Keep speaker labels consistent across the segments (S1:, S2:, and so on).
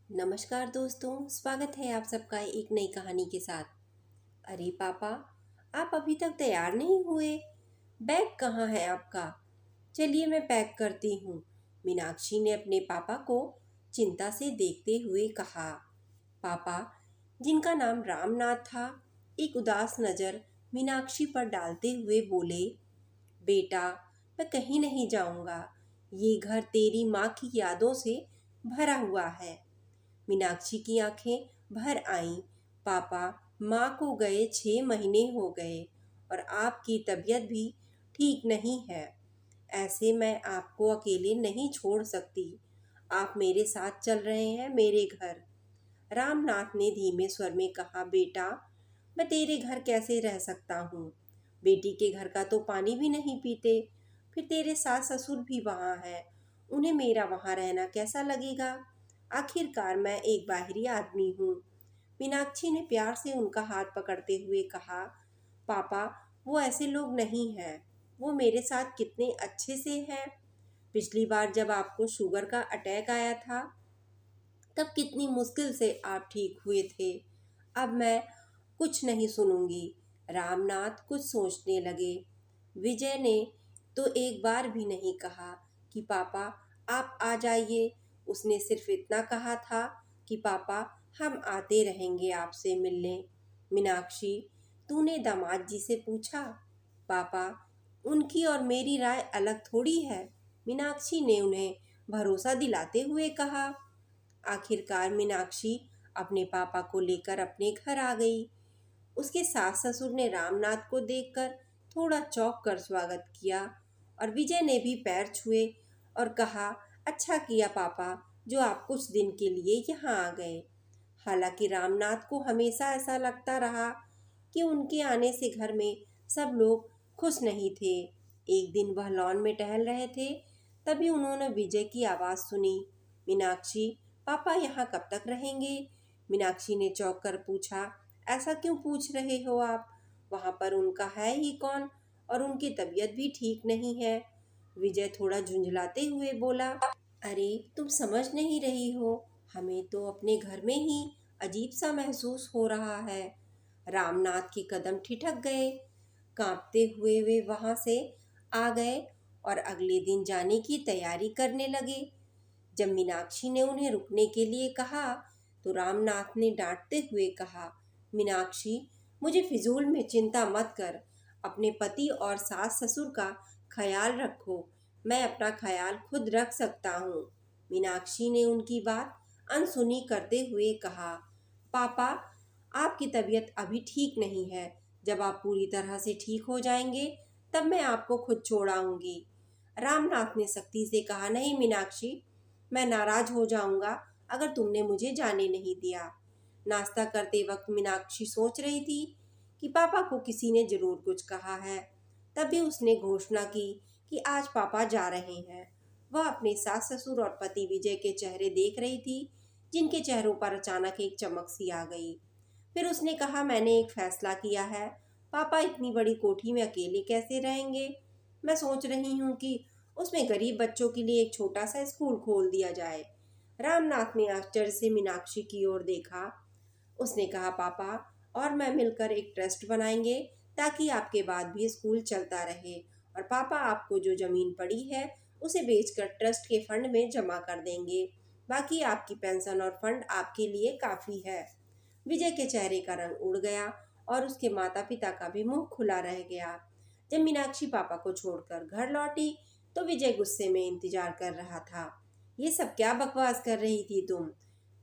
S1: नमस्कार दोस्तों, स्वागत है आप सबका एक नई कहानी के साथ। अरे पापा, आप अभी तक तैयार नहीं हुए। बैग कहाँ है आपका? चलिए मैं पैक करती हूँ। मीनाक्षी ने अपने पापा को चिंता से देखते हुए कहा। पापा, जिनका नाम रामनाथ था, एक उदास नज़र मीनाक्षी पर डालते हुए बोले, बेटा, मैं कहीं नहीं जाऊँगा। ये घर तेरी माँ की यादों से भरा हुआ है। मीनाक्षी की आंखें भर आईं। पापा, माँ को गए 6 महीने हो गए और आपकी तबीयत भी ठीक नहीं है। ऐसे मैं आपको अकेले नहीं छोड़ सकती। आप मेरे साथ चल रहे हैं मेरे घर। रामनाथ ने धीमे स्वर में कहा, बेटा, मैं तेरे घर कैसे रह सकता हूँ? बेटी के घर का तो पानी भी नहीं पीते। फिर तेरे सास ससुर भी वहाँ हैं। उन्हें मेरा वहाँ रहना कैसा लगेगा? आखिरकार मैं एक बाहरी आदमी हूँ। मीनाक्षी ने प्यार से उनका हाथ पकड़ते हुए कहा, पापा, वो ऐसे लोग नहीं हैं। वो मेरे साथ कितने अच्छे से हैं। पिछली बार जब आपको शुगर का अटैक आया था, तब कितनी मुश्किल से आप ठीक हुए थे। अब मैं कुछ नहीं सुनूंगी। रामनाथ कुछ सोचने लगे। विजय ने तो एक बार भी नहीं कहा कि पापा आप आ जाइए। उसने सिर्फ इतना कहा था कि पापा, हम आते रहेंगे आपसे मिलने। मीनाक्षी, तूने दामाद जी से पूछा? पापा, उनकी और मेरी राय अलग थोड़ी है। मीनाक्षी ने उन्हें भरोसा दिलाते हुए कहा। आखिरकार मीनाक्षी अपने पापा को लेकर अपने घर आ गई। उसके सास ससुर ने रामनाथ को देखकर थोड़ा चौंक कर स्वागत किया और विजय ने भी पैर छुए और कहा, अच्छा किया पापा, जो आप कुछ दिन के लिए यहाँ आ गए। हालांकि रामनाथ को हमेशा ऐसा लगता रहा कि उनके आने से घर में सब लोग खुश नहीं थे। एक दिन वह लॉन में टहल रहे थे, तभी उन्होंने विजय की आवाज़ सुनी, मीनाक्षी, पापा यहाँ कब तक रहेंगे? मीनाक्षी ने चौंक कर पूछा, ऐसा क्यों पूछ रहे हो आप? वहाँ पर उनका है ही कौन और उनकी तबीयत भी ठीक नहीं है। विजय थोड़ा झुंझलाते हुए बोला, अरे तुम समझ नहीं रही हो, हमें तो अपने घर में ही अजीब सा महसूस हो रहा है। रामनाथ के कदम ठिठक गए। कांपते हुए वे वहां से आ गए और अगले दिन जाने की तैयारी करने लगे। जब मीनाक्षी ने उन्हें रुकने के लिए कहा, तो रामनाथ ने डांटते हुए कहा, मीनाक्षी, मुझे फिजूल में चिंता मत कर। अपने पति और सास ससुर का ख्याल रखो। मैं अपना ख्याल खुद रख सकता हूँ। मीनाक्षी ने उनकी बात अनसुनी करते हुए कहा, पापा, आपकी तबीयत अभी ठीक नहीं है। जब आप पूरी तरह से ठीक हो जाएंगे, तब मैं आपको खुद छोड़ आऊंगी। रामनाथ ने सख्ती से कहा, नहीं मीनाक्षी, मैं नाराज हो जाऊंगा अगर तुमने मुझे जाने नहीं दिया। नाश्ता करते वक्त मीनाक्षी सोच रही थी कि पापा को किसी ने जरूर कुछ कहा है। तभी उसने घोषणा की कि आज पापा जा रहे हैं। वह अपने सास ससुर और पति विजय के चेहरे देख रही थी, जिनके चेहरों पर अचानक एक चमक सी आ गई। फिर उसने कहा, मैंने एक फैसला किया है। पापा इतनी बड़ी कोठी में अकेले कैसे रहेंगे? मैं सोच रही हूँ कि उसमें गरीब बच्चों के लिए एक छोटा सा स्कूल खोल दिया जाए। रामनाथ ने आश्चर्य से मीनाक्षी की ओर देखा। उसने कहा, पापा और मैं मिलकर एक ट्रस्ट बनाएंगे ताकि आपके बाद भी स्कूल चलता रहे, और पापा आपको जो ज़मीन पड़ी है उसे बेचकर ट्रस्ट के फंड में जमा कर देंगे। बाकी आपकी पेंशन और फंड आपके लिए काफ़ी है। विजय के चेहरे का रंग उड़ गया और उसके माता पिता का भी मुंह खुला रह गया। जब मीनाक्षी पापा को छोड़कर घर लौटी, तो विजय गुस्से में इंतजार कर रहा था। ये सब क्या बकवास कर रही थी तुम?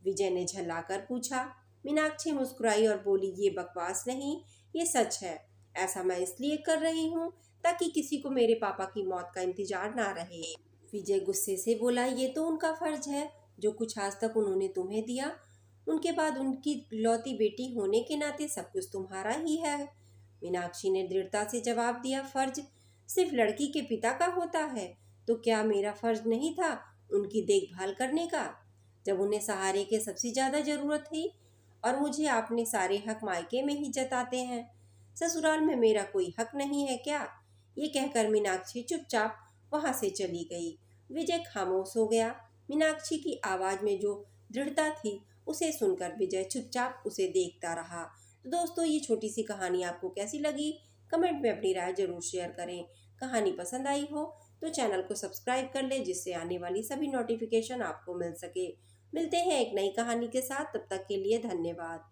S1: विजय ने झल्लाकर पूछा। मीनाक्षी मुस्कुराई और बोली, ये बकवास नहीं, ये सच है। ऐसा मैं इसलिए कर रही हूँ ताकि किसी को मेरे पापा की मौत का इंतजार ना रहे। विजय गुस्से से बोला, ये तो उनका फर्ज है। जो कुछ आज तक उन्होंने तुम्हें दिया, उनके बाद उनकी इकलौती बेटी होने के नाते सब कुछ तुम्हारा ही है। मीनाक्षी ने दृढ़ता से जवाब दिया, फर्ज सिर्फ लड़की के पिता का होता है, तो क्या मेरा फर्ज नहीं था उनकी देखभाल करने का, जब उन्हें सहारे की सबसे ज़्यादा ज़रूरत थी? और मुझे आपने सारे हक मायके में ही जताते हैं। ससुराल में मेरा कोई हक नहीं है क्या? ये कहकर मीनाक्षी चुपचाप वहां से चली गई। विजय खामोश हो गया। मीनाक्षी की आवाज़ में जो दृढ़ता थी, उसे सुनकर विजय चुपचाप उसे देखता रहा। तो दोस्तों, ये छोटी सी कहानी आपको कैसी लगी? कमेंट में अपनी राय जरूर शेयर करें। कहानी पसंद आई हो तो चैनल को सब्सक्राइब कर ले, जिससे आने वाली सभी नोटिफिकेशन आपको मिल सके। मिलते हैं एक नई कहानी के साथ, तब तक के लिए धन्यवाद।